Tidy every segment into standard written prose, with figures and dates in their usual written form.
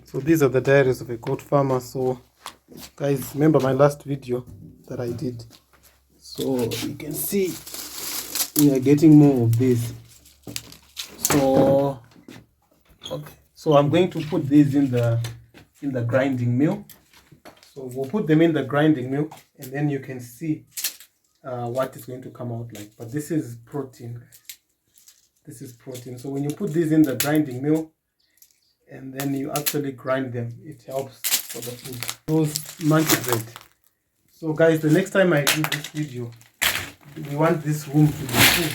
So these are the diaries of a goat farmer. So guys, remember my last video that I did. So you can see we are getting more of this. So okay, so I'm going to put these in the grinding mill. So we'll put them in the grinding mill, and then you can see what is going to come out like. But this is protein, guys. This is protein. So when you put these in the grinding mill, and then you actually grind them, it helps for the food. Those monkey bread. So guys, the next time I do this video, we want this room to be full.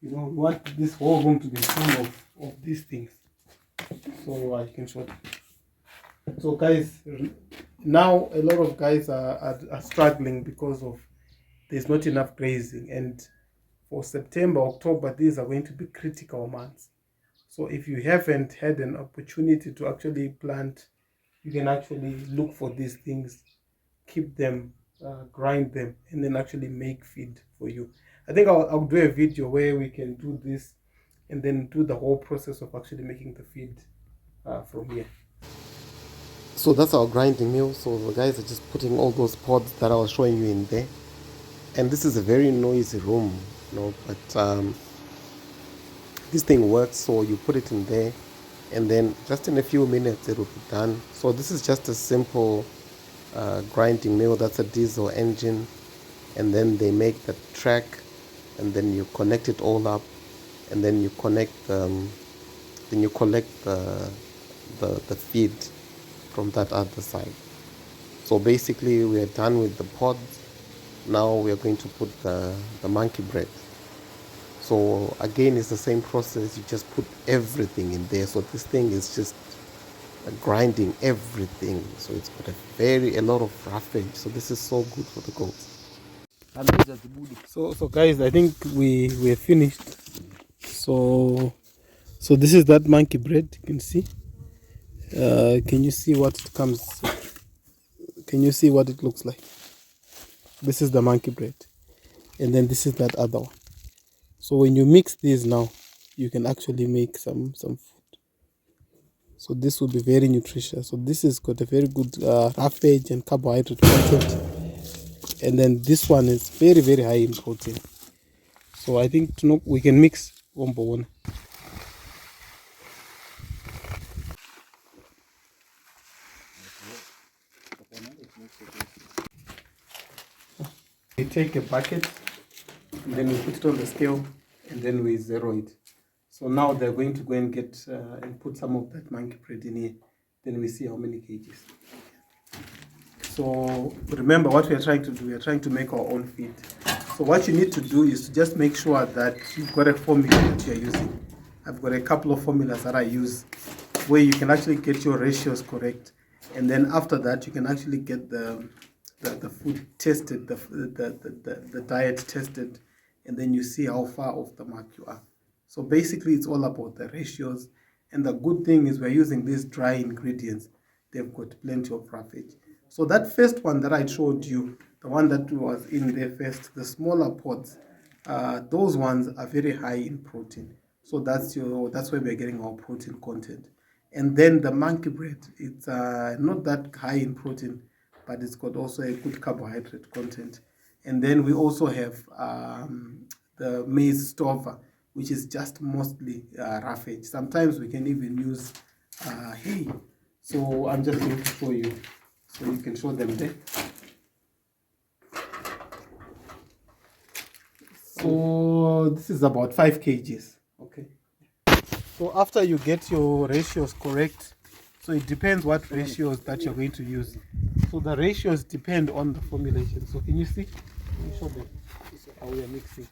You know, we want this whole room to be full of these things. So I can show them. So guys, now a lot of guys are struggling because of there's not enough grazing, and for September, October, these are going to be critical months. So if you haven't had an opportunity to actually plant, you can actually look for these things, keep them, grind them, and then actually make feed for you. I think I'll do a video where we can do this and then do the whole process of actually making the feed from here. So that's our grinding mill. So the guys are just putting all those pods that I was showing you in there. And this is a very noisy room, you know, but this thing works. So you put it in there, and then just in a few minutes it will be done. So this is just a simple grinding mill. That's a diesel engine, and then they make the track, and then you connect it all up, and then you connect then you collect the feed from that other side. So basically we are done with the pods. Now we are going to put the monkey bread. So again, it's the same process. You just put everything in there. So this thing is just grinding everything. So it's got a lot of roughage. So this is so good for the goats. So guys, I think we're finished. So this is that monkey bread. You can see. Can you see what it comes? Can you see what it looks like? This is the monkey bread, and then this is that other one. So when you mix these now, you can actually make some food. So this will be very nutritious. So this has got a very good roughage and carbohydrate content, and then this one is very, very high in protein. So I think we can mix one by one. We take a bucket, and then we put it on the scale, and then we zero it. So now they're going to go and get and put some of that monkey bread in here. Then we see how many kgs. So remember what we are trying to do. We are trying to make our own feed. So what you need to do is to just make sure that you've got a formula that you're using. I've got a couple of formulas that I use where you can actually get your ratios correct. And then after that, you can actually get the food tested, the diet tested, and then you see how far off the mark you are. So basically it's all about the ratios, and the good thing is we're using these dry ingredients. They've got plenty of roughage. So that first one that I showed you, the one that was in there first, the smaller pods, those ones are very high in protein. So that's where we're getting our protein content. And then the monkey bread, it's not that high in protein, but it's got also a good carbohydrate content. And then we also have the maize stover, which is just mostly roughage. Sometimes we can even use hay. So I'm just going to show you, so you can show them there. So this is about 5 kgs. Okay. So after you get your ratios correct, so it depends what ratios that you're going to use. So the ratios depend on the formulation. So can you see? Let me show them how we are mixing.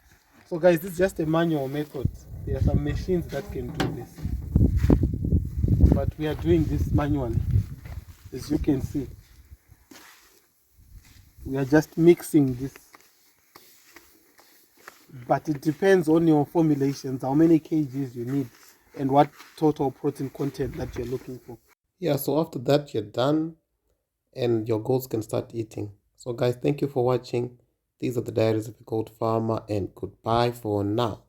So guys, this is just a manual method. There are some machines that can do this, but we are doing this manually. As you can see, we are just mixing this, but it depends on your formulations, how many kgs you need and what total protein content that you're looking for. Yeah, so after that you're done and your goats can start eating. So guys, thank you for watching. These are the diaries of a goat farmer, and goodbye for now.